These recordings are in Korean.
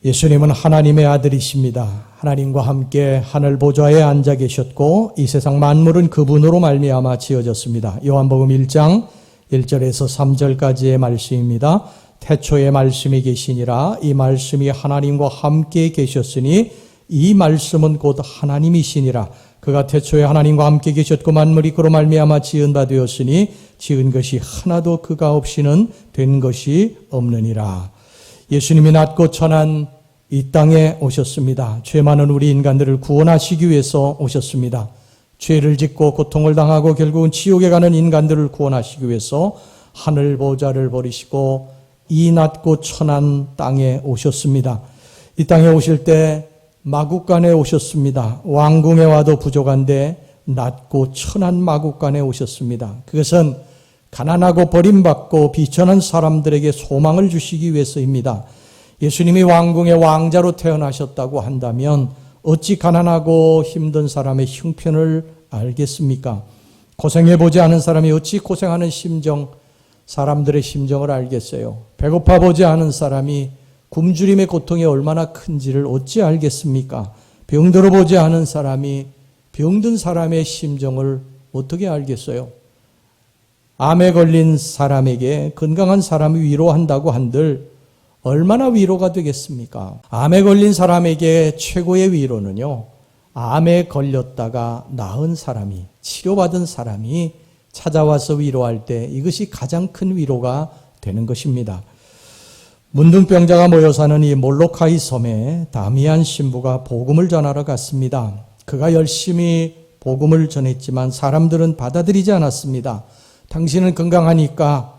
예수님은 하나님의 아들이십니다. 하나님과 함께 하늘 보좌에 앉아 계셨고 이 세상 만물은 그분으로 말미암아 지어졌습니다. 요한복음 1장 1절에서 3절까지의 말씀입니다. 태초에 말씀이 계시니라. 이 말씀이 하나님과 함께 계셨으니 이 말씀은 곧 하나님이시니라. 그가 태초에 하나님과 함께 계셨고 만물이 그로 말미암아 지은 바 되었으니 지은 것이 하나도 그가 없이는 된 것이 없느니라. 예수님이 낮고 천한 이 땅에 오셨습니다. 죄 많은 우리 인간들을 구원하시기 위해서 오셨습니다. 죄를 짓고 고통을 당하고 결국은 지옥에 가는 인간들을 구원하시기 위해서 하늘 보좌를 버리시고 이 낮고 천한 땅에 오셨습니다. 이 땅에 오실 때 마국간에 오셨습니다. 왕궁에 와도 부족한데 낮고 천한 마국간에 오셨습니다. 그것은 가난하고 버림받고 비천한 사람들에게 소망을 주시기 위해서입니다. 예수님이 왕궁의 왕자로 태어나셨다고 한다면 어찌 가난하고 힘든 사람의 형편을 알겠습니까? 고생해보지 않은 사람이 어찌 고생하는 심정, 사람들의 심정을 알겠어요? 배고파 보지 않은 사람이 굶주림의 고통이 얼마나 큰지를 어찌 알겠습니까? 병들어 보지 않은 사람이 병든 사람의 심정을 어떻게 알겠어요? 암에 걸린 사람에게 건강한 사람이 위로한다고 한들 얼마나 위로가 되겠습니까? 암에 걸린 사람에게 최고의 위로는요, 암에 걸렸다가 나은 사람이, 치료받은 사람이 찾아와서 위로할 때 이것이 가장 큰 위로가 되는 것입니다. 문둥병자가 모여 사는 이 몰로카이 섬에 다미안 신부가 복음을 전하러 갔습니다. 그가 열심히 복음을 전했지만 사람들은 받아들이지 않았습니다. 당신은 건강하니까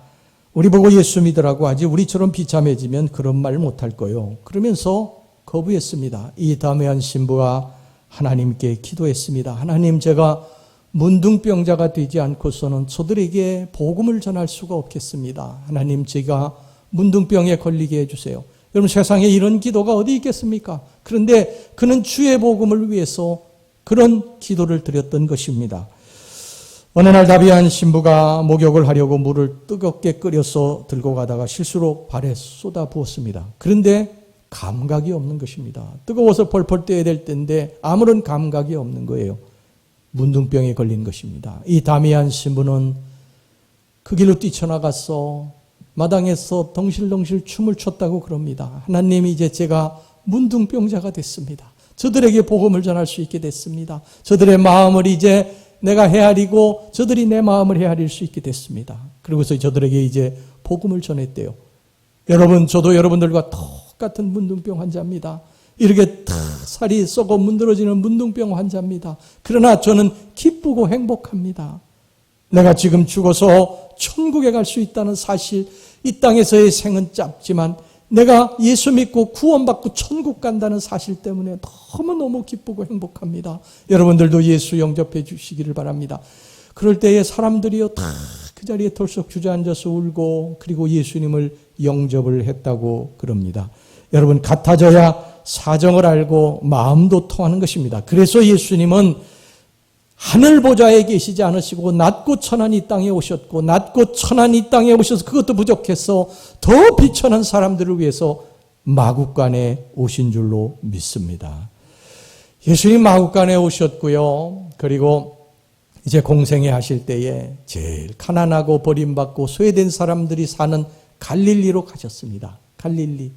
우리 보고 예수 믿으라고 하지 우리처럼 비참해지면 그런 말 못할 거요. 그러면서 거부했습니다. 이 다미안 신부가 하나님께 기도했습니다. 하나님, 제가 문둥병자가 되지 않고서는 저들에게 복음을 전할 수가 없겠습니다. 하나님, 제가 문둥병에 걸리게 해주세요. 여러분, 세상에 이런 기도가 어디 있겠습니까? 그런데 그는 주의 복음을 위해서 그런 기도를 드렸던 것입니다. 어느 날 다미안 신부가 목욕을 하려고 물을 뜨겁게 끓여서 들고 가다가 실수로 발에 쏟아 부었습니다. 그런데 감각이 없는 것입니다. 뜨거워서 펄펄 뛰어야 될 때인데 아무런 감각이 없는 거예요. 문둥병에 걸린 것입니다. 이 다미안 신부는 그 길로 뛰쳐나가서 마당에서 덩실덩실 춤을 췄다고 그럽니다. 하나님, 이제 제가 문둥병자가 됐습니다. 저들에게 복음을 전할 수 있게 됐습니다. 저들의 마음을 이제 내가 헤아리고 저들이 내 마음을 헤아릴 수 있게 됐습니다. 그러고서 저들에게 이제 복음을 전했대요. 여러분, 저도 여러분들과 똑같은 문둥병 환자입니다. 이렇게 다 살이 썩어 문드러지는 문둥병 환자입니다. 그러나 저는 기쁘고 행복합니다. 내가 지금 죽어서 천국에 갈 수 있다는 사실, 이 땅에서의 생은 짧지만 내가 예수 믿고 구원받고 천국 간다는 사실 때문에 너무너무 기쁘고 행복합니다. 여러분들도 예수 영접해 주시기를 바랍니다. 그럴 때에 사람들이요, 다 그 자리에 털썩 주저앉아서 울고 그리고 예수님을 영접을 했다고 그럽니다. 여러분, 같아져야 사정을 알고 마음도 통하는 것입니다. 그래서 예수님은 하늘 보좌에 계시지 않으시고 낮고 천한 이 땅에 오셨고 낮고 천한 이 땅에 오셔서 그것도 부족해서 더 비천한 사람들을 위해서 마국간에 오신 줄로 믿습니다. 예수님 마국간에 오셨고요. 그리고 이제 공생애 하실 때에 제일 가난하고 버림받고 소외된 사람들이 사는 갈릴리로 가셨습니다. 갈릴리.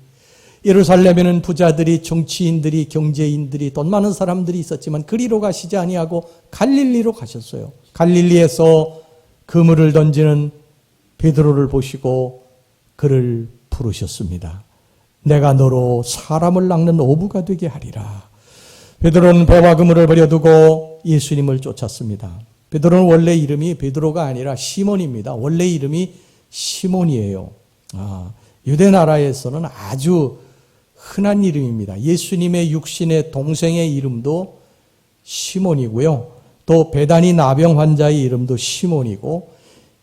예루살렘에는 부자들이, 정치인들이, 경제인들이, 돈 많은 사람들이 있었지만 그리로 가시지 아니하고 갈릴리로 가셨어요. 갈릴리에서 그물을 던지는 베드로를 보시고 그를 부르셨습니다. 내가 너로 사람을 낚는 어부가 되게 하리라. 베드로는 배와 그물을 버려두고 예수님을 쫓았습니다. 베드로는 원래 이름이 베드로가 아니라 시몬입니다. 원래 이름이 시몬이에요. 유대 나라에서는 아주 흔한 이름입니다. 예수님의 육신의 동생의 이름도 시몬이고요. 또 배다니 나병 환자의 이름도 시몬이고,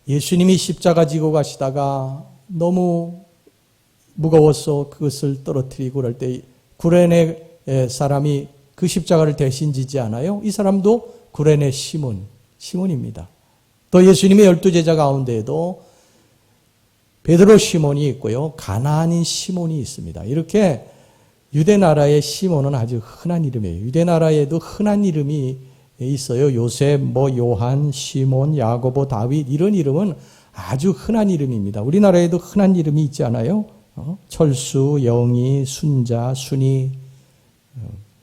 예수님이 십자가 지고 가시다가 너무 무거워서 그것을 떨어뜨리고 그럴 때 구레네 사람이 그 십자가를 대신 지지 않아요? 이 사람도 구레네 시몬입니다. 또 예수님의 12제자 가운데에도 베드로 시몬이 있고요. 가나안인 시몬이 있습니다. 이렇게 유대 나라의 시몬은 아주 흔한 이름이에요. 유대 나라에도 흔한 이름이 있어요. 요셉, 요한, 시몬, 야고보, 다윗 이런 이름은 아주 흔한 이름입니다. 우리나라에도 흔한 이름이 있지 않아요? 철수, 영희, 순자, 순이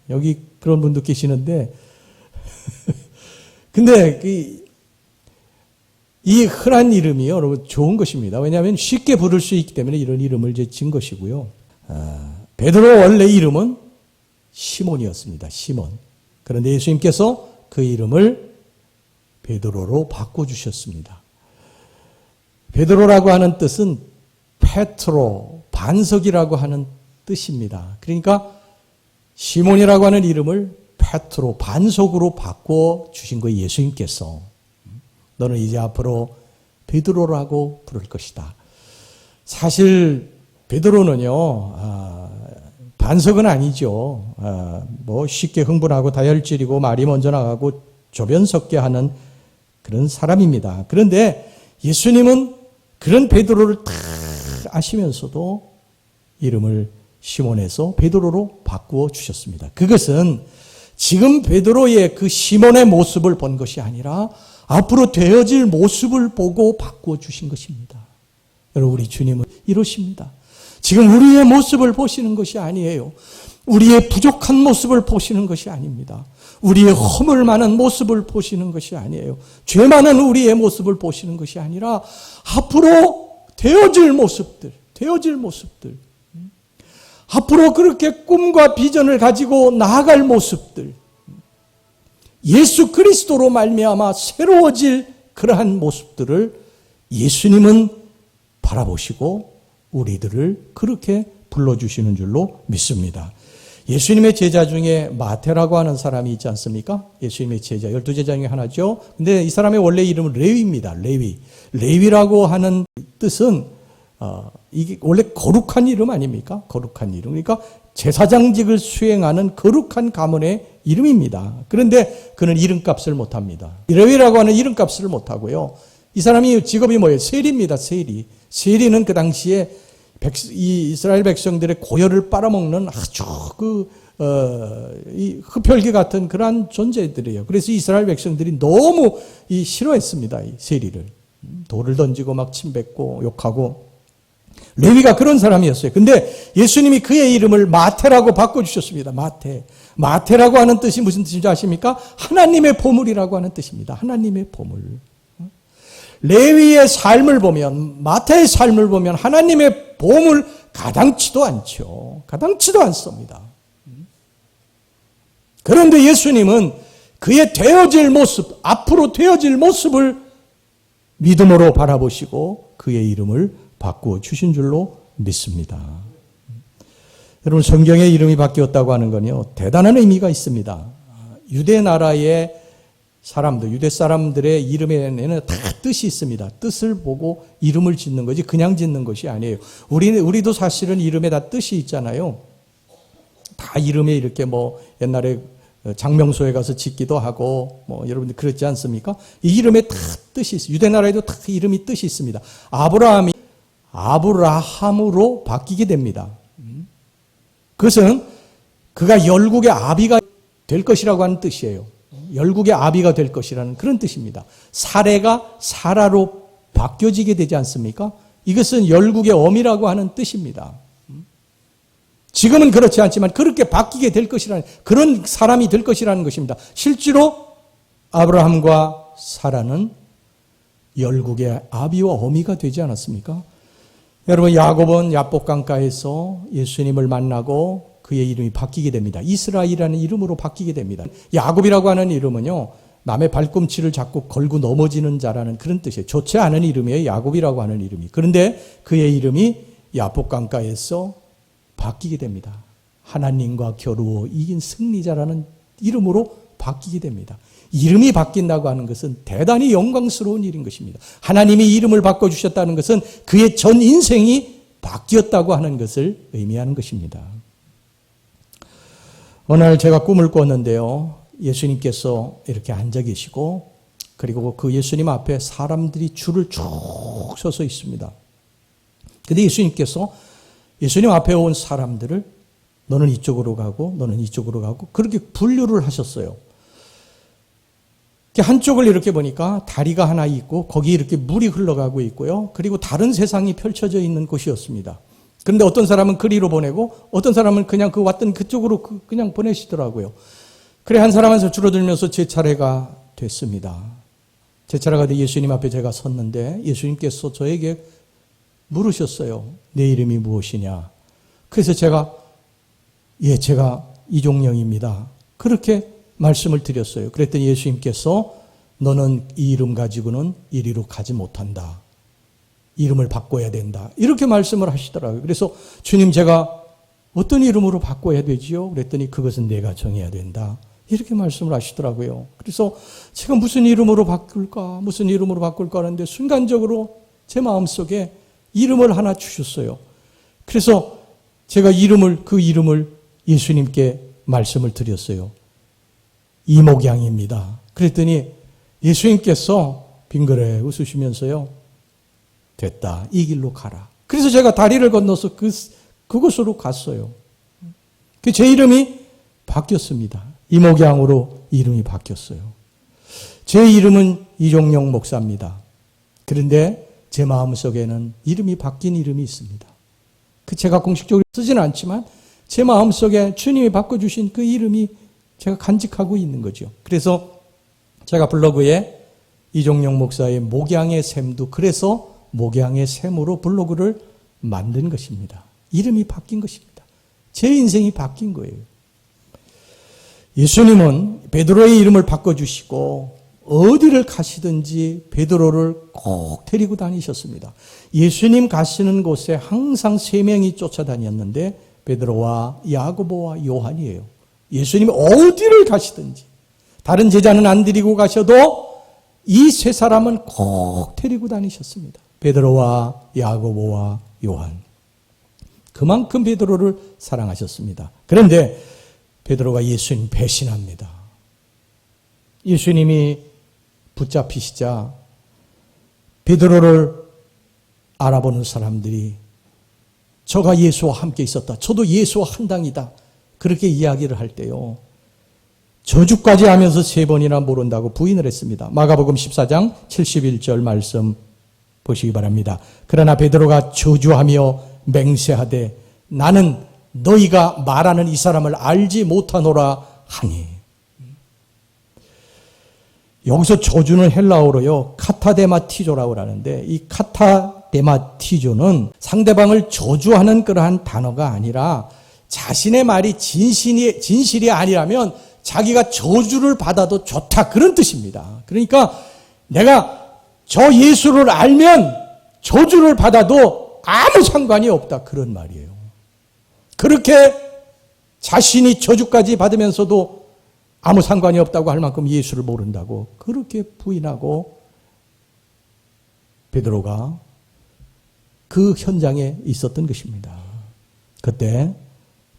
여기 그런 분도 계시는데 근데 이 흔한 이름이요, 여러분 좋은 것입니다. 왜냐하면 쉽게 부를 수 있기 때문에 이런 이름을 이제 진 것이고요. 베드로 원래 이름은 시몬이었습니다. 시몬. 그런데 예수님께서 그 이름을 베드로로 바꿔주셨습니다. 베드로라고 하는 뜻은 페트로, 반석이라고 하는 뜻입니다. 그러니까 시몬이라고 하는 이름을 페트로, 반석으로 바꿔주신 거예요. 예수님께서. 너는 이제 앞으로 베드로라고 부를 것이다. 사실 베드로는요, 반석은 아니죠. 쉽게 흥분하고 다혈질이고 말이 먼저 나가고 조변 섞게 하는 그런 사람입니다. 그런데 예수님은 그런 베드로를 다 아시면서도 이름을 시몬에서 베드로로 바꾸어 주셨습니다. 그것은 지금 베드로의 그 시몬의 모습을 본 것이 아니라 앞으로 되어질 모습을 보고 바꾸어 주신 것입니다. 여러분, 우리 주님은 이러십니다. 지금 우리의 모습을 보시는 것이 아니에요. 우리의 부족한 모습을 보시는 것이 아닙니다. 우리의 허물 많은 모습을 보시는 것이 아니에요. 죄 많은 우리의 모습을 보시는 것이 아니라 앞으로 되어질 모습들, 앞으로 그렇게 꿈과 비전을 가지고 나아갈 모습들, 예수 그리스도로 말미암아 새로워질 그러한 모습들을 예수님은 바라보시고 우리들을 그렇게 불러주시는 줄로 믿습니다. 예수님의 제자 중에 마태라고 하는 사람이 있지 않습니까? 예수님의 제자, 12제자 중에 하나죠. 근데 이 사람의 원래 이름은 레위입니다. 레위라고 하는 뜻은 이게 원래 거룩한 이름 아닙니까? 거룩한 이름. 그러니까 제사장직을 수행하는 거룩한 가문의 이름입니다. 그런데 그는 이름값을 못합니다. 레위라고 하는 이름값을 못하고요. 이 사람이 직업이 뭐예요? 세리입니다. 세리는 그 당시에 이 이스라엘 백성들의 고열을 빨아먹는 아주 이 흡혈귀 같은 그러한 존재들이에요. 그래서 이스라엘 백성들이 너무 싫어했습니다. 이 세리를. 돌을 던지고 막 침뱉고 욕하고. 레위가 그런 사람이었어요. 근데 예수님이 그의 이름을 마태라고 바꿔주셨습니다. 마태라고 하는 뜻이 무슨 뜻인지 아십니까? 하나님의 보물이라고 하는 뜻입니다. 하나님의 보물. 레위의 삶을 보면, 마태의 삶을 보면 하나님의 보물 가당치도 않죠. 가당치도 않습니다. 그런데 예수님은 그의 되어질 모습, 앞으로 되어질 모습을 믿음으로 바라보시고 그의 이름을 바꾸어 주신 줄로 믿습니다. 여러분, 성경의 이름이 바뀌었다고 하는 건요, 대단한 의미가 있습니다. 유대 나라의 사람들, 유대 사람들의 이름에는 다 뜻이 있습니다. 뜻을 보고 이름을 짓는 거지 그냥 짓는 것이 아니에요. 우리도 사실은 이름에 다 뜻이 있잖아요. 다 이름에 이렇게 옛날에 장명소에 가서 짓기도 하고 여러분들 그렇지 않습니까? 이 이름에 다 뜻이 있어요. 유대 나라에도 다 이름이 뜻이 있습니다. 아브라함이 아브라함으로 바뀌게 됩니다. 그것은 그가 열국의 아비가 될 것이라고 하는 뜻이에요. 열국의 아비가 될 것이라는 그런 뜻입니다. 사레가 사라로 바뀌어지게 되지 않습니까? 이것은 열국의 어미라고 하는 뜻입니다. 지금은 그렇지 않지만 그렇게 바뀌게 될 것이라는, 그런 사람이 될 것이라는 것입니다. 실제로 아브라함과 사라는 열국의 아비와 어미가 되지 않았습니까? 여러분, 야곱은 야복강가에서 예수님을 만나고 그의 이름이 바뀌게 됩니다. 이스라엘이라는 이름으로 바뀌게 됩니다. 야곱이라고 하는 이름은요, 남의 발꿈치를 잡고 걸고 넘어지는 자라는 그런 뜻이에요. 좋지 않은 이름이에요. 야곱이라고 하는 이름이. 그런데 그의 이름이 야복강가에서 바뀌게 됩니다. 하나님과 겨루어 이긴 승리자라는 이름으로 바뀌게 됩니다. 이름이 바뀐다고 하는 것은 대단히 영광스러운 일인 것입니다. 하나님이 이름을 바꿔주셨다는 것은 그의 전 인생이 바뀌었다고 하는 것을 의미하는 것입니다. 어느 날 제가 꿈을 꿨는데요, 예수님께서 이렇게 앉아 계시고, 그리고 그 예수님 앞에 사람들이 줄을 쭉 서서 있습니다. 근데 예수님께서 예수님 앞에 온 사람들을 너는 이쪽으로 가고 너는 이쪽으로 가고 그렇게 분류를 하셨어요. 한쪽을 이렇게 보니까 다리가 하나 있고 거기 이렇게 물이 흘러가고 있고요. 그리고 다른 세상이 펼쳐져 있는 곳이었습니다. 그런데 어떤 사람은 그리로 보내고 어떤 사람은 그냥 그 왔던 그쪽으로 그냥 보내시더라고요. 그래 한 사람은 줄어들면서 제 차례가 됐습니다. 제 차례가 돼 예수님 앞에 제가 섰는데 예수님께서 저에게 물으셨어요. 내 이름이 무엇이냐? 그래서 제가 이종영입니다. 그렇게 말씀을 드렸어요. 그랬더니 예수님께서 너는 이 이름 가지고는 이리로 가지 못한다. 이름을 바꿔야 된다. 이렇게 말씀을 하시더라고요. 그래서 주님 제가 어떤 이름으로 바꿔야 되지요? 그랬더니 그것은 내가 정해야 된다. 이렇게 말씀을 하시더라고요. 그래서 제가 무슨 이름으로 바꿀까 하는데 순간적으로 제 마음속에 이름을 하나 주셨어요. 그래서 제가 그 이름을 예수님께 말씀을 드렸어요. 이목양입니다. 그랬더니 예수님께서 빙그레 웃으시면서요. 됐다. 이 길로 가라. 그래서 제가 다리를 건너서 그곳으로 갔어요. 제 이름이 바뀌었습니다. 이목양으로 이름이 바뀌었어요. 제 이름은 이종영 목사입니다. 그런데 제 마음속에는 이름이 바뀐 이름이 있습니다. 제가 공식적으로 쓰지는 않지만 제 마음속에 주님이 바꿔주신 그 이름이 제가 간직하고 있는 거죠. 그래서 제가 블로그에 이종영 목사의 목양의 샘도 그래서 목양의 샘으로 블로그를 만든 것입니다. 이름이 바뀐 것입니다. 제 인생이 바뀐 거예요. 예수님은 베드로의 이름을 바꿔주시고 어디를 가시든지 베드로를 꼭 데리고 다니셨습니다. 예수님 가시는 곳에 항상 3명이 쫓아다녔는데 베드로와 야고보와 요한이에요. 예수님이 어디를 가시든지 다른 제자는 안 데리고 가셔도 이 3사람은 꼭 데리고 다니셨습니다. 베드로와 야고보와 요한. 그만큼 베드로를 사랑하셨습니다. 그런데 베드로가 예수님 배신합니다. 예수님이 붙잡히시자 베드로를 알아보는 사람들이 저가 예수와 함께 있었다. 저도 예수와 한 당이다. 그렇게 이야기를 할 때요. 저주까지 하면서 3번이나 모른다고 부인을 했습니다. 마가복음 14장 71절 말씀 보시기 바랍니다. 그러나 베드로가 저주하며 맹세하되 나는 너희가 말하는 이 사람을 알지 못하노라 하니. 여기서 저주는 헬라어로요. 카타데마티조라고 하는데 이 카타데마티조는 상대방을 저주하는 그러한 단어가 아니라 자신의 말이 진실이 아니라면 자기가 저주를 받아도 좋다 그런 뜻입니다. 그러니까 내가 저 예수를 알면 저주를 받아도 아무 상관이 없다 그런 말이에요. 그렇게 자신이 저주까지 받으면서도 아무 상관이 없다고 할 만큼 예수를 모른다고 그렇게 부인하고 베드로가 그 현장에 있었던 것입니다. 그때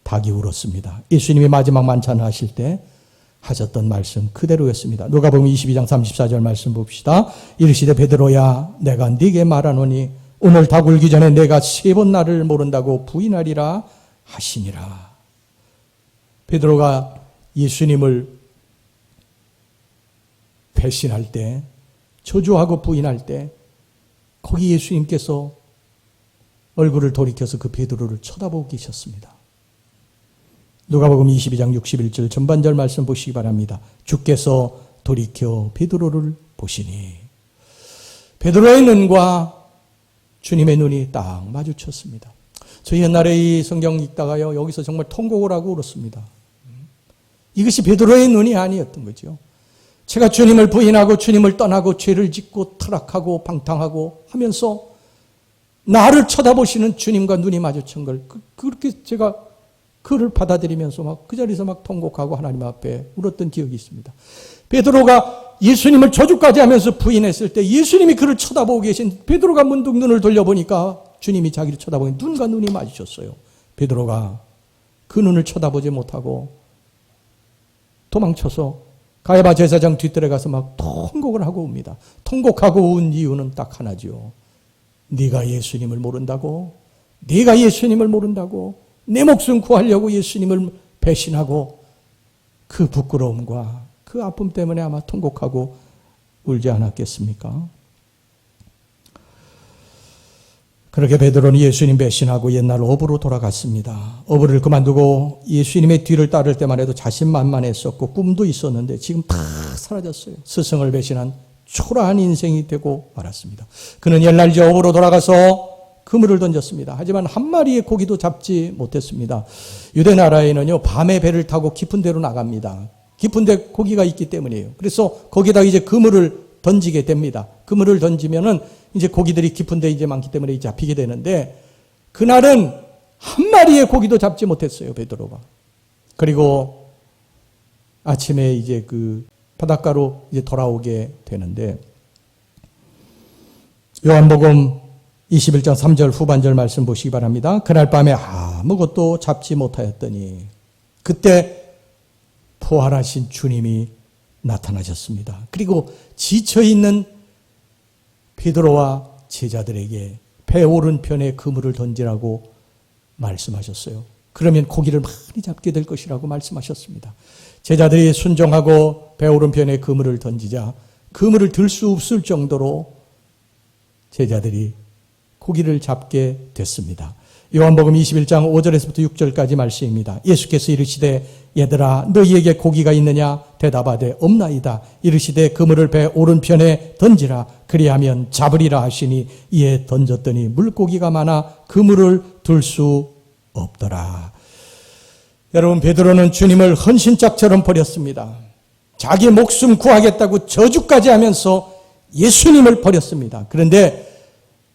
닭이 울었습니다. 예수님이 마지막 만찬을 하실 때 하셨던 말씀 그대로였습니다. 누가복음 22장 34절 말씀 봅시다. 이르시되 베드로야 내가 네게 말하노니 오늘 닭 울기 전에 내가 3번 나를 모른다고 부인하리라 하시니라. 베드로가 예수님을 배신할 때 저주하고 부인할 때 거기 예수님께서 얼굴을 돌이켜서 그 베드로를 쳐다보고 계셨습니다. 누가복음 22장 61절 전반절 말씀 보시기 바랍니다. 주께서 돌이켜 베드로를 보시니 베드로의 눈과 주님의 눈이 딱 마주쳤습니다. 저 옛날에 이 성경 읽다가요 여기서 정말 통곡을 하고 울었습니다. 이것이 베드로의 눈이 아니었던 거죠. 제가 주님을 부인하고 주님을 떠나고 죄를 짓고 타락하고 방탕하고 하면서 나를 쳐다보시는 주님과 눈이 마주친 걸 그렇게 제가 그를 받아들이면서 막 그 자리에서 막 통곡하고 하나님 앞에 울었던 기억이 있습니다. 베드로가 예수님을 저주까지 하면서 부인했을 때 예수님이 그를 쳐다보고 계신 베드로가 문득 눈을 돌려보니까 주님이 자기를 쳐다보니 눈과 눈이 마주쳤어요. 베드로가 그 눈을 쳐다보지 못하고 도망쳐서 가야바 제사장 뒷뜰에 가서 막 통곡을 하고 옵니다. 통곡하고 온 이유는 딱 하나죠. 네가 예수님을 모른다고? 네가 예수님을 모른다고? 내 목숨 구하려고 예수님을 배신하고 그 부끄러움과 그 아픔 때문에 아마 통곡하고 울지 않았겠습니까? 그렇게 베드로는 예수님 배신하고 옛날 어부로 돌아갔습니다. 어부를 그만두고 예수님의 뒤를 따를 때만 해도 자신만만했었고 꿈도 있었는데 지금 다 사라졌어요. 스승을 배신한 초라한 인생이 되고 말았습니다. 그는 옛날 이제 어부로 돌아가서 그물을 던졌습니다. 하지만 한 마리의 고기도 잡지 못했습니다. 유대 나라에는요, 밤에 배를 타고 깊은 데로 나갑니다. 깊은 데 고기가 있기 때문이에요. 그래서 거기다 이제 그물을 던지게 됩니다. 그물을 던지면은 이제 고기들이 깊은 데 이제 많기 때문에 이제 잡히게 되는데, 그날은 한 마리의 고기도 잡지 못했어요, 베드로가. 그리고 아침에 이제 그 바닷가로 이제 돌아오게 되는데, 요한복음 21장 3절 후반절 말씀 보시기 바랍니다. 그날 밤에 아무것도 잡지 못하였더니 그때 부활하신 주님이 나타나셨습니다. 그리고 지쳐있는 베드로와 제자들에게 배 오른편에 그물을 던지라고 말씀하셨어요. 그러면 고기를 많이 잡게 될 것이라고 말씀하셨습니다. 제자들이 순종하고 배 오른편에 그물을 던지자 그물을 들 수 없을 정도로 제자들이 고기를 잡게 됐습니다. 요한복음 21장 5절에서부터 6절까지 말씀입니다. 예수께서 이르시되 얘들아 너희에게 고기가 있느냐 대답하되 없나이다. 이르시되 그물을 배 오른편에 던지라 그리하면 잡으리라 하시니 이에 던졌더니 물고기가 많아 그물을 들 수 없더라. 여러분, 베드로는 주님을 헌신짝처럼 버렸습니다. 자기 목숨 구하겠다고 저주까지 하면서 예수님을 버렸습니다. 그런데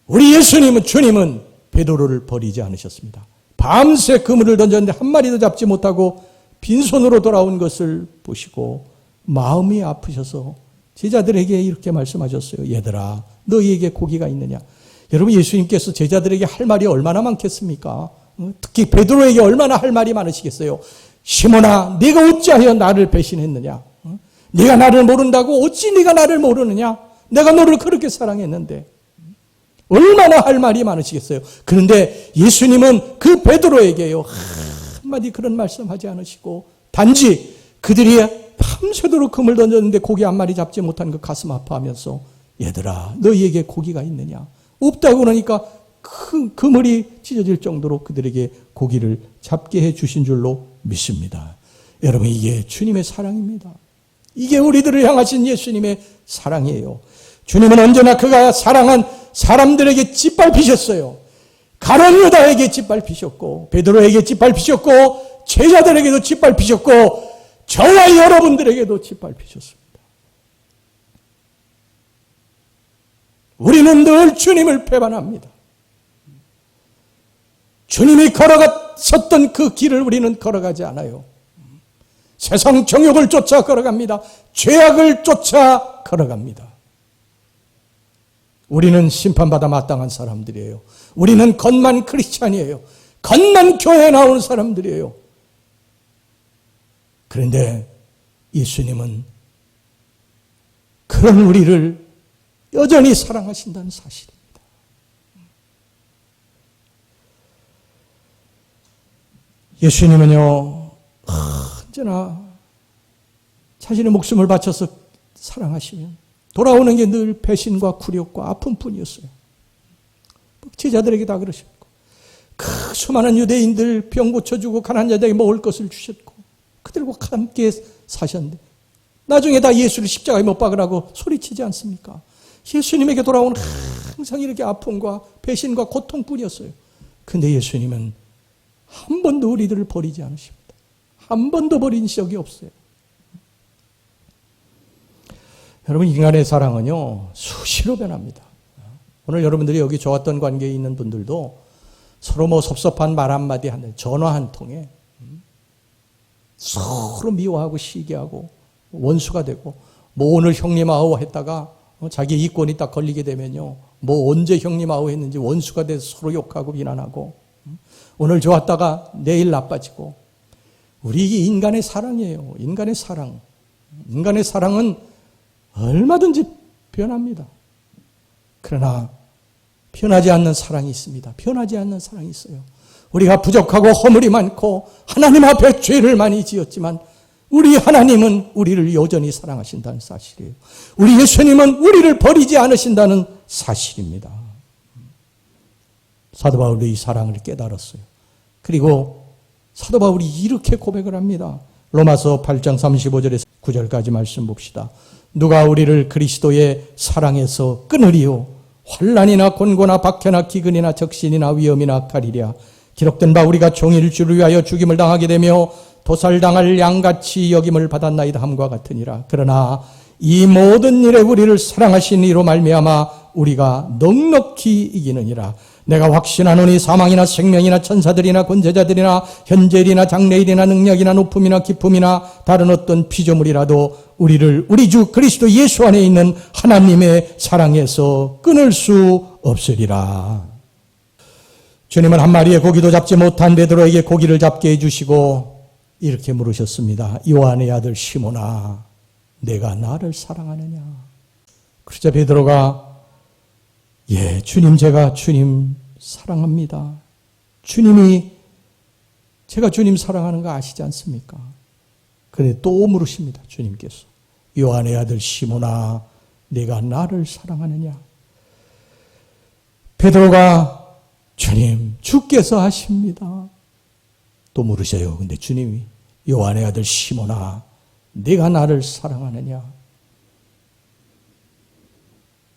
우리 예수님은, 주님은 베드로를 버리지 않으셨습니다. 밤새 그물을 던졌는데 한 마리도 잡지 못하고 빈손으로 돌아온 것을 보시고 마음이 아프셔서 제자들에게 이렇게 말씀하셨어요. 얘들아 너희에게 고기가 있느냐. 여러분, 예수님께서 제자들에게 할 말이 얼마나 많겠습니까? 특히 베드로에게 얼마나 할 말이 많으시겠어요. 시몬아 네가 어찌하여 나를 배신했느냐. 네가 나를 모른다고 어찌 네가 나를 모르느냐. 내가 너를 그렇게 사랑했는데. 얼마나 할 말이 많으시겠어요. 그런데 예수님은 그 베드로에게요 한마디 그런 말씀하지 않으시고 단지 그들이 밤새도록 그물 던졌는데 고기 한 마리 잡지 못한 그 가슴 아파하면서 얘들아 너희에게 고기가 있느냐. 없다고 그러니까 그 그물이 찢어질 정도로 그들에게 고기를 잡게 해주신 줄로 믿습니다. 여러분, 이게 주님의 사랑입니다. 이게 우리들을 향하신 예수님의 사랑이에요. 주님은 언제나 그가 사랑한 사람들에게 짓밟히셨어요. 가룟 유다에게 짓밟히셨고 베드로에게 짓밟히셨고 제자들에게도 짓밟히셨고 저와 여러분들에게도 짓밟히셨습니다. 우리는 늘 주님을 배반합니다. 주님이 걸어갔었던 그 길을 우리는 걸어가지 않아요. 세상 정욕을 쫓아 걸어갑니다. 죄악을 쫓아 걸어갑니다. 우리는 심판받아 마땅한 사람들이에요. 우리는 겉만 크리스찬이에요. 겉만 교회에 나오는 사람들이에요. 그런데 예수님은 그런 우리를 여전히 사랑하신다는 사실입니다. 예수님은요 언제나 자신의 목숨을 바쳐서 사랑하시면 돌아오는 게 늘 배신과 굴욕과 아픔뿐이었어요. 제자들에게 다 그러셨고 그 수많은 유대인들 병 고쳐주고 가난한 자들에게 먹을 것을 주셨고 그들과 함께 사셨는데 나중에 다 예수를 십자가에 못 박으라고 소리치지 않습니까? 예수님에게 돌아오는 항상 이렇게 아픔과 배신과 고통뿐이었어요. 그런데 예수님은 한 번도 우리들을 버리지 않으십니다. 한 번도 버린 적이 없어요. 여러분, 인간의 사랑은요 수시로 변합니다. 오늘 여러분들이 여기 좋았던 관계에 있는 분들도 서로 뭐 섭섭한 말 한마디 하는 전화 한 통에 서로 미워하고 시기하고 원수가 되고 뭐 오늘 형님하고 했다가 자기 이권이 딱 걸리게 되면요 뭐 언제 형님하고 했는지 원수가 돼서 서로 욕하고 비난하고 오늘 좋았다가 내일 나빠지고 우리 인간의 사랑이에요. 인간의 사랑. 인간의 사랑은 얼마든지 변합니다. 그러나 변하지 않는 사랑이 있습니다. 변하지 않는 사랑이 있어요. 우리가 부족하고 허물이 많고 하나님 앞에 죄를 많이 지었지만 우리 하나님은 우리를 여전히 사랑하신다는 사실이에요. 우리 예수님은 우리를 버리지 않으신다는 사실입니다. 사도 바울도 이 사랑을 깨달았어요. 그리고 사도 바울이 이렇게 고백을 합니다. 로마서 8장 35절에서 9절까지 말씀 봅시다. 누가 우리를 그리스도의 사랑에서 끊으리요? 환난이나 곤고나 박해나 기근이나 적신이나 위험이나 가리랴. 기록된 바 우리가 종일 주를 위하여 죽임을 당하게 되며 도살당할 양같이 여김을 받았나이다 함과 같으니라. 그러나 이 모든 일에 우리를 사랑하신 이로 말미암아 우리가 넉넉히 이기느니라. 내가 확신하노니 사망이나 생명이나 천사들이나 권세자들이나 현재일이나 장래일이나 능력이나 높음이나 기쁨이나 다른 어떤 피조물이라도 우리를 우리 주 그리스도 예수 안에 있는 하나님의 사랑에서 끊을 수 없으리라. 주님은 한 마리의 고기도 잡지 못한 베드로에게 고기를 잡게 해주시고 이렇게 물으셨습니다. 요한의 아들 시몬아, 내가 나를 사랑하느냐? 그러자 베드로가 예, 주님, 제가 주님 사랑합니다. 주님이 제가 주님 사랑하는 거 아시지 않습니까? 그런데 또 물으십니다. 주님께서 요한의 아들 시몬아, 내가 나를 사랑하느냐? 베드로가 주님, 주께서 아십니다. 또 물으셔요. 근데 주님이 요한의 아들 시몬아, 네가 나를 사랑하느냐?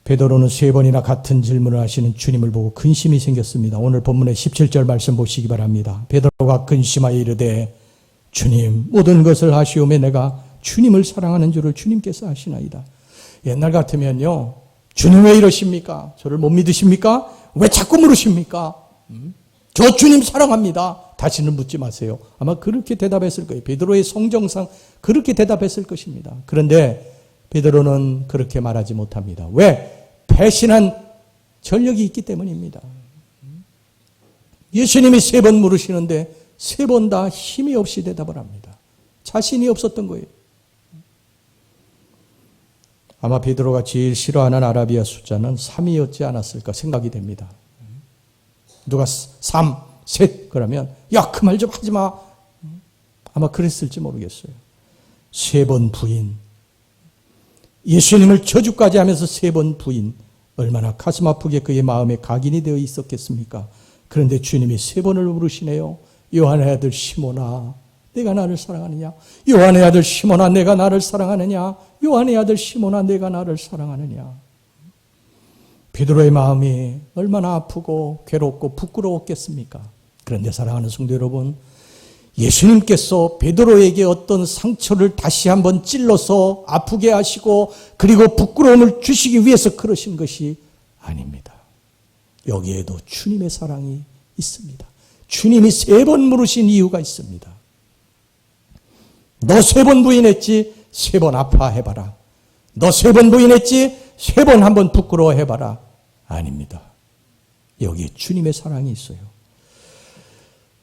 베드로는 3번이나 같은 질문을 하시는 주님을 보고 근심이 생겼습니다. 오늘 본문의 17절 말씀 보시기 바랍니다. 베드로가 근심하여 이르되 주님, 모든 것을 아시오매 내가 주님을 사랑하는 줄을 주님께서 아시나이다. 옛날 같으면요, 주님 왜 이러십니까? 저를 못 믿으십니까? 왜 자꾸 물으십니까? 저 주님 사랑합니다. 다시는 묻지 마세요. 아마 그렇게 대답했을 거예요. 베드로의 성정상 그렇게 대답했을 것입니다. 그런데 베드로는 그렇게 말하지 못합니다. 왜? 배신한 전력이 있기 때문입니다. 예수님이 3번 물으시는데 3번 다 힘이 없이 대답을 합니다. 자신이 없었던 거예요. 아마 베드로가 제일 싫어하는 아라비아 숫자는 3이었지 않았을까 생각이 됩니다. 누가 3, 셋 그러면 야, 그 말 좀 하지 마. 아마 그랬을지 모르겠어요. 3번 부인. 예수님을 저주까지 하면서 3번 부인. 얼마나 가슴 아프게 그의 마음에 각인이 되어 있었겠습니까? 그런데 주님이 3번을 물으시네요. 요한의 아들 시몬아, 내가 나를 사랑하느냐? 요한의 아들 시몬아, 내가 나를 사랑하느냐? 요한의 아들 시몬아, 내가 나를 사랑하느냐? 베드로의 마음이 얼마나 아프고 괴롭고 부끄러웠겠습니까? 그런데 사랑하는 성도 여러분, 예수님께서 베드로에게 어떤 상처를 다시 한번 찔러서 아프게 하시고 그리고 부끄러움을 주시기 위해서 그러신 것이 아닙니다. 여기에도 주님의 사랑이 있습니다. 주님이 3번 물으신 이유가 있습니다. 너 3번 부인했지? 3번 아파해봐라. 너 3번 부인했지? 3번 한번 부끄러워해봐라. 아닙니다. 여기에 주님의 사랑이 있어요.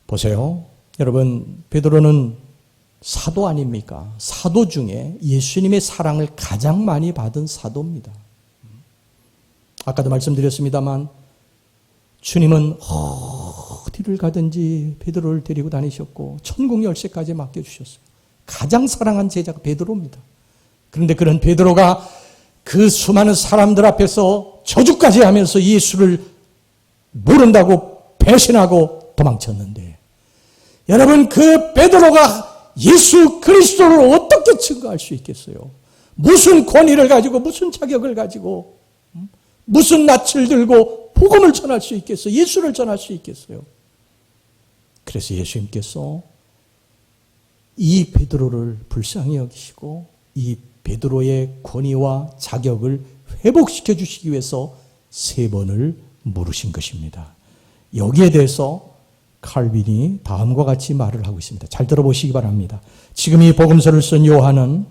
보세요. 여러분, 베드로는 사도 아닙니까? 사도 중에 예수님의 사랑을 가장 많이 받은 사도입니다. 아까도 말씀드렸습니다만 주님은 어디를 가든지 베드로를 데리고 다니셨고 천국 열쇠까지 맡겨주셨어요. 가장 사랑한 제자가 베드로입니다. 그런데 그런 베드로가 그 수많은 사람들 앞에서 저주까지 하면서 예수를 모른다고 배신하고 도망쳤는데, 여러분, 그 베드로가 예수 그리스도를 어떻게 증거할 수 있겠어요? 무슨 권위를 가지고, 무슨 자격을 가지고, 무슨 낯을 들고 복음을 전할 수 있겠어요? 예수를 전할 수 있겠어요? 그래서 예수님께서 이 베드로를 불쌍히 여기시고 이 베드로의 권위와 자격을 회복시켜 주시기 위해서 3번을 물으신 것입니다. 여기에 대해서 칼빈이 다음과 같이 말을 하고 있습니다. 잘 들어보시기 바랍니다. 지금 이 복음서를 쓴 요한은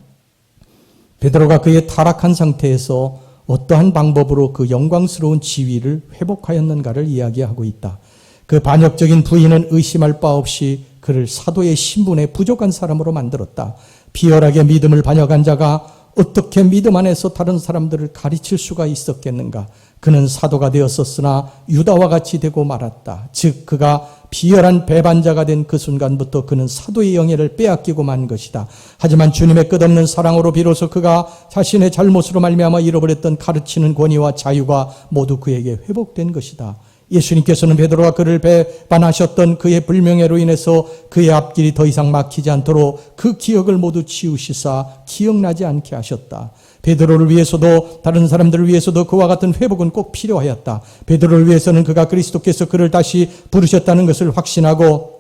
베드로가 그의 타락한 상태에서 어떠한 방법으로 그 영광스러운 지위를 회복하였는가를 이야기하고 있다. 그 반역적인 부인은 의심할 바 없이 그를 사도의 신분에 부족한 사람으로 만들었다. 비열하게 믿음을 반역한 자가 어떻게 믿음 안에서 다른 사람들을 가르칠 수가 있었겠는가? 그는 사도가 되었었으나 유다와 같이 되고 말았다. 즉 그가 비열한 배반자가 된 그 순간부터 그는 사도의 영예를 빼앗기고 만 것이다. 하지만 주님의 끝없는 사랑으로 비로소 그가 자신의 잘못으로 말미암아 잃어버렸던 가르치는 권위와 자유가 모두 그에게 회복된 것이다. 예수님께서는 베드로가 그를 배반하셨던 그의 불명예로 인해서 그의 앞길이 더 이상 막히지 않도록 그 기억을 모두 지우시사 기억나지 않게 하셨다. 베드로를 위해서도 다른 사람들을 위해서도 그와 같은 회복은 꼭 필요하였다. 베드로를 위해서는 그가 그리스도께서 그를 다시 부르셨다는 것을 확신하고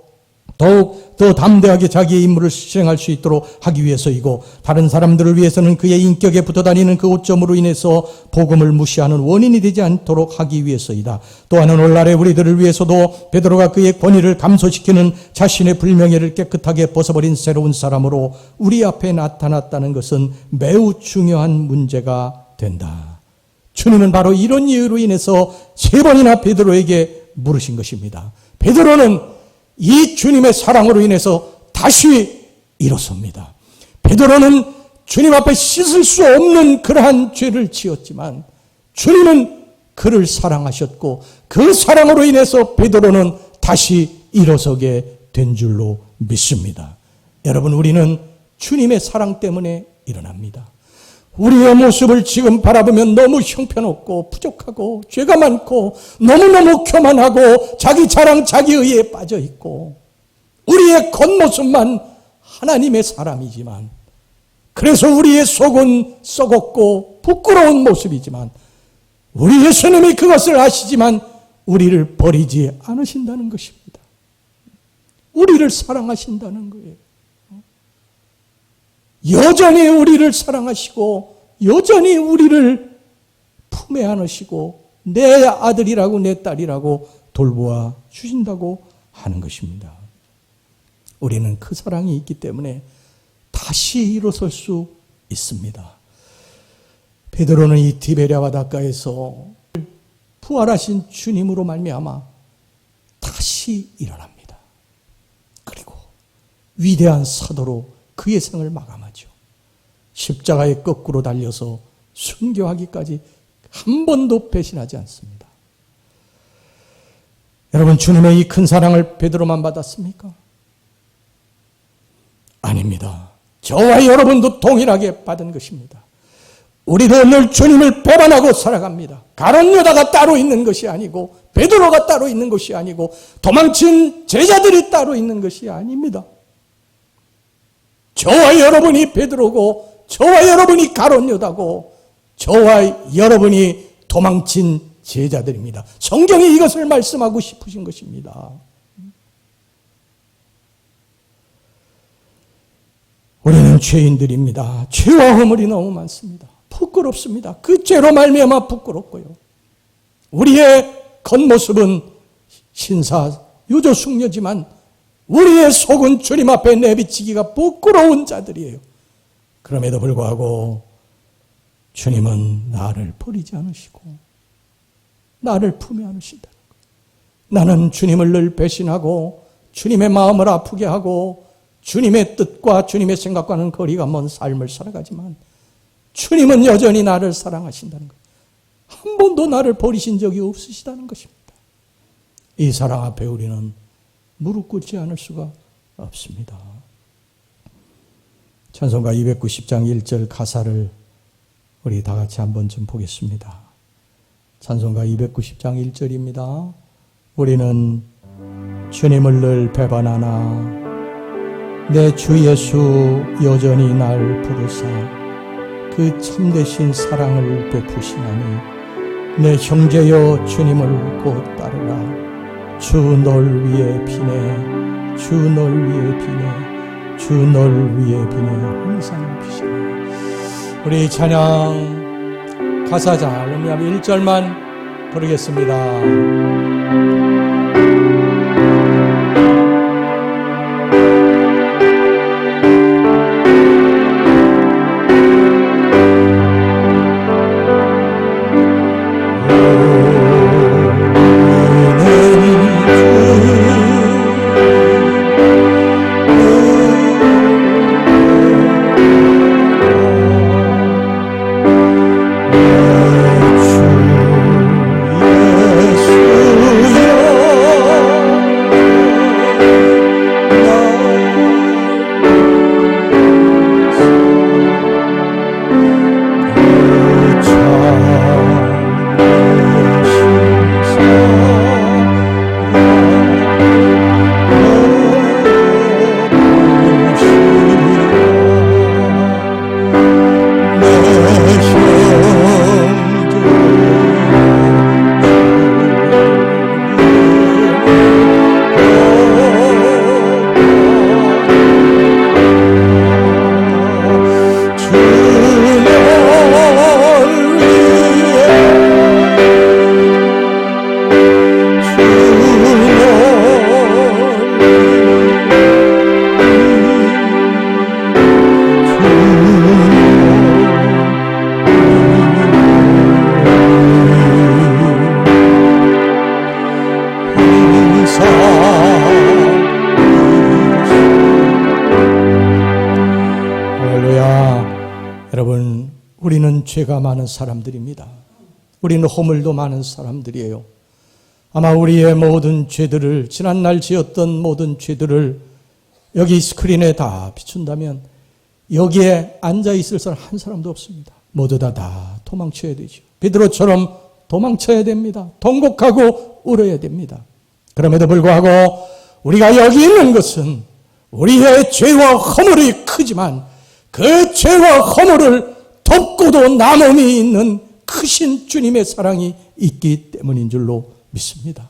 더욱 더 담대하게 자기의 임무를 수행할 수 있도록 하기 위해서이고, 다른 사람들을 위해서는 그의 인격에 붙어다니는 그 오점으로 인해서 복음을 무시하는 원인이 되지 않도록 하기 위해서이다. 또한 오늘날의 우리들을 위해서도 베드로가 그의 권위를 감소시키는 자신의 불명예를 깨끗하게 벗어버린 새로운 사람으로 우리 앞에 나타났다는 것은 매우 중요한 문제가 된다. 주님은 바로 이런 이유로 인해서 3번이나 베드로에게 물으신 것입니다. 베드로는 이 주님의 사랑으로 인해서 다시 일어섭니다. 베드로는 주님 앞에 씻을 수 없는 그러한 죄를 지었지만 주님은 그를 사랑하셨고 그 사랑으로 인해서 베드로는 다시 일어서게 된 줄로 믿습니다. 여러분, 우리는 주님의 사랑 때문에 일어납니다. 우리의 모습을 지금 바라보면 너무 형편없고 부족하고 죄가 많고 너무너무 교만하고 자기 자랑 자기의에 빠져있고 우리의 겉모습만 하나님의 사람이지만, 그래서 우리의 속은 썩었고 부끄러운 모습이지만 우리 예수님이 그것을 아시지만 우리를 버리지 않으신다는 것입니다. 우리를 사랑하신다는 거예요. 여전히 우리를 사랑하시고 여전히 우리를 품에 안으시고 내 아들이라고 내 딸이라고 돌보아 주신다고 하는 것입니다. 우리는 그 사랑이 있기 때문에 다시 일어설 수 있습니다. 베드로는 이 디베랴 바닷가에서 부활하신 주님으로 말미암아 다시 일어납니다. 그리고 위대한 사도로 그의 생을 마감하죠. 십자가에 거꾸로 달려서 순교하기까지 한 번도 배신하지 않습니다. 여러분, 주님의 이 큰 사랑을 베드로만 받았습니까? 아닙니다. 저와 여러분도 동일하게 받은 것입니다. 우리도 늘 주님을 배반하고 살아갑니다. 가룟 유다가 따로 있는 것이 아니고 베드로가 따로 있는 것이 아니고 도망친 제자들이 따로 있는 것이 아닙니다. 저와 여러분이 베드로고 저와 여러분이 가룟 유다고 저와 여러분이 도망친 제자들입니다. 성경이 이것을 말씀하고 싶으신 것입니다. 우리는 죄인들입니다. 죄와 허물이 너무 많습니다. 부끄럽습니다. 그 죄로 말미암아 부끄럽고요. 우리의 겉모습은 신사 유조 숙녀지만 우리의 속은 주님 앞에 내비치기가 부끄러운 자들이에요. 그럼에도 불구하고 주님은 나를 버리지 않으시고 나를 품에 안으신다는 거예요. 나는 주님을 늘 배신하고 주님의 마음을 아프게 하고 주님의 뜻과 주님의 생각과는 거리가 먼 삶을 살아가지만 주님은 여전히 나를 사랑하신다는 거예요. 한 번도 나를 버리신 적이 없으시다는 것입니다. 이 사랑 앞에 우리는 무릎 꿇지 않을 수가 없습니다. 찬송가 290장 1절 가사를 우리 다 같이 한번 좀 보겠습니다. 찬송가 290장 1절입니다. 우리는 주님을 늘 배반하나 내 주 예수 여전히 날 부르사 그 참되신 사랑을 베푸시나니 내 형제여 주님을 곧 따르라. 주 널 위해 비네 주 널 위해 비네 주 널 위해 비네 항상 비시네. 우리 찬양 가사 잘 음미하며 1절만 부르겠습니다. 죄가 많은 사람들입니다. 우리는 허물도 많은 사람들이에요. 아마 우리의 모든 죄들을, 지난날 지었던 모든 죄들을 여기 스크린에 다 비춘다면 여기에 앉아있을 사람 한 사람도 없습니다. 모두 다 도망쳐야 되죠. 베드로처럼 도망쳐야 됩니다. 통곡하고 울어야 됩니다. 그럼에도 불구하고 우리가 여기 있는 것은 우리의 죄와 허물이 크지만 그 죄와 허물을 덮고도 남음이 있는 크신 주님의 사랑이 있기 때문인 줄로 믿습니다.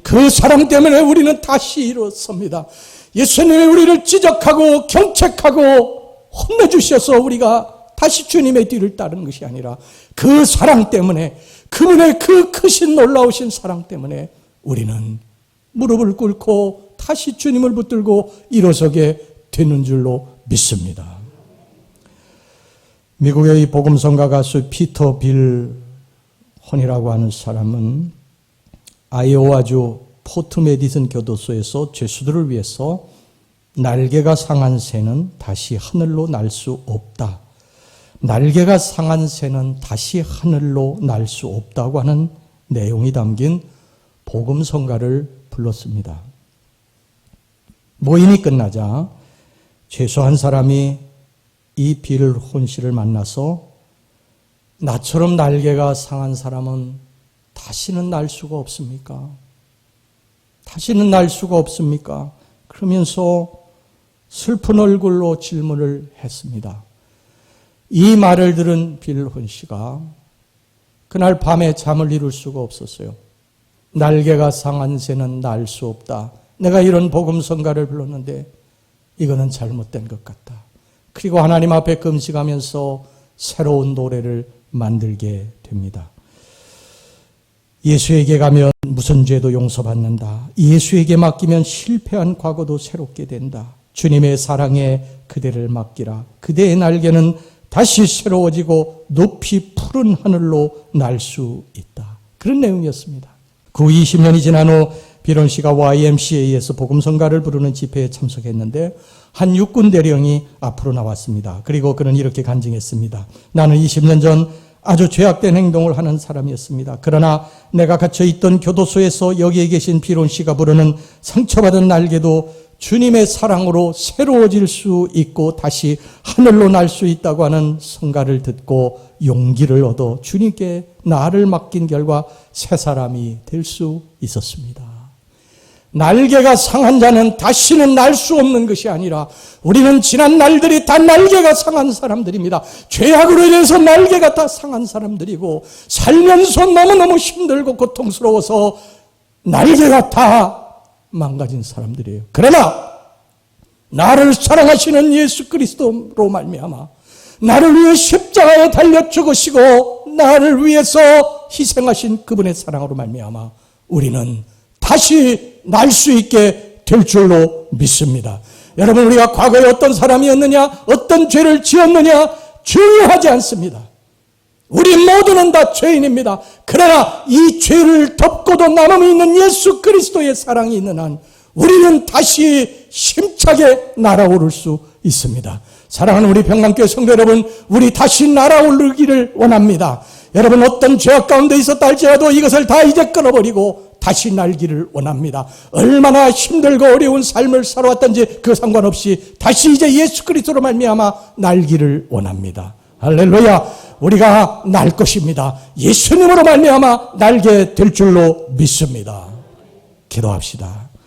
그 사랑 때문에 우리는 다시 일어섭니다. 예수님이 우리를 지적하고 경책하고 혼내주셔서 우리가 다시 주님의 뒤를 따르는 것이 아니라 그 사랑 때문에, 그분의 그 크신 놀라우신 사랑 때문에 우리는 무릎을 꿇고 다시 주님을 붙들고 일어서게 되는 줄로 믿습니다. 미국의 이 복음성가 가수 피터 빌 혼이라고 하는 사람은 아이오와주 포트 메디슨 교도소에서 죄수들을 위해서 날개가 상한 새는 다시 하늘로 날 수 없다. 날개가 상한 새는 다시 하늘로 날 수 없다고 하는 내용이 담긴 복음성가를 불렀습니다. 모임이 끝나자 죄수 한 사람이 이 빌 혼 씨를 만나서 나처럼 날개가 상한 사람은 다시는 날 수가 없습니까? 다시는 날 수가 없습니까? 그러면서 슬픈 얼굴로 질문을 했습니다. 이 말을 들은 빌 혼 씨가 그날 밤에 잠을 이룰 수가 없었어요. 날개가 상한 새는 날 수 없다. 내가 이런 복음성가를 불렀는데 이거는 잘못된 것 같다. 그리고 하나님 앞에 금식하면서 새로운 노래를 만들게 됩니다. 예수에게 가면 무슨 죄도 용서받는다. 예수에게 맡기면 실패한 과거도 새롭게 된다. 주님의 사랑에 그대를 맡기라. 그대의 날개는 다시 새로워지고 높이 푸른 하늘로 날 수 있다. 그런 내용이었습니다. 그 20년이 지난 후 빌혼 씨가 YMCA에서 복음성가를 부르는 집회에 참석했는데 한 육군 대령이 앞으로 나왔습니다. 그리고 그는 이렇게 간증했습니다. 나는 20년 전 아주 죄악된 행동을 하는 사람이었습니다. 그러나 내가 갇혀있던 교도소에서 여기에 계신 빌혼 씨가 부르는 상처받은 날개도 주님의 사랑으로 새로워질 수 있고 다시 하늘로 날 수 있다고 하는 성가를 듣고 용기를 얻어 주님께 나를 맡긴 결과 새 사람이 될 수 있었습니다. 날개가 상한 자는 다시는 날 수 없는 것이 아니라 우리는 지난 날들이 다 날개가 상한 사람들입니다. 죄악으로 인해서 날개가 다 상한 사람들이고 살면서 너무너무 힘들고 고통스러워서 날개가 다 망가진 사람들이에요. 그러나 나를 사랑하시는 예수 그리스도로 말미암아 나를 위해 십자가에 달려 죽으시고 나를 위해서 희생하신 그분의 사랑으로 말미암아 우리는 다시 날 수 있게 될 줄로 믿습니다. 여러분, 우리가 과거에 어떤 사람이었느냐, 어떤 죄를 지었느냐 중요하지 않습니다. 우리 모두는 다 죄인입니다. 그러나 이 죄를 덮고도 남음이 있는 예수 그리스도의 사랑이 있는 한 우리는 다시 힘차게 날아오를 수 있습니다. 사랑하는 우리 평강교회 성도 여러분, 우리 다시 날아오르기를 원합니다. 여러분, 어떤 죄악 가운데 있었다 할지라도 이것을 다 이제 끊어버리고 다시 날기를 원합니다. 얼마나 힘들고 어려운 삶을 살아왔던지 그 상관없이 다시 이제 예수 그리스도로 말미암아 날기를 원합니다. 할렐루야. 우리가 날 것입니다. 예수님으로 말미암아 날게 될 줄로 믿습니다. 기도합시다.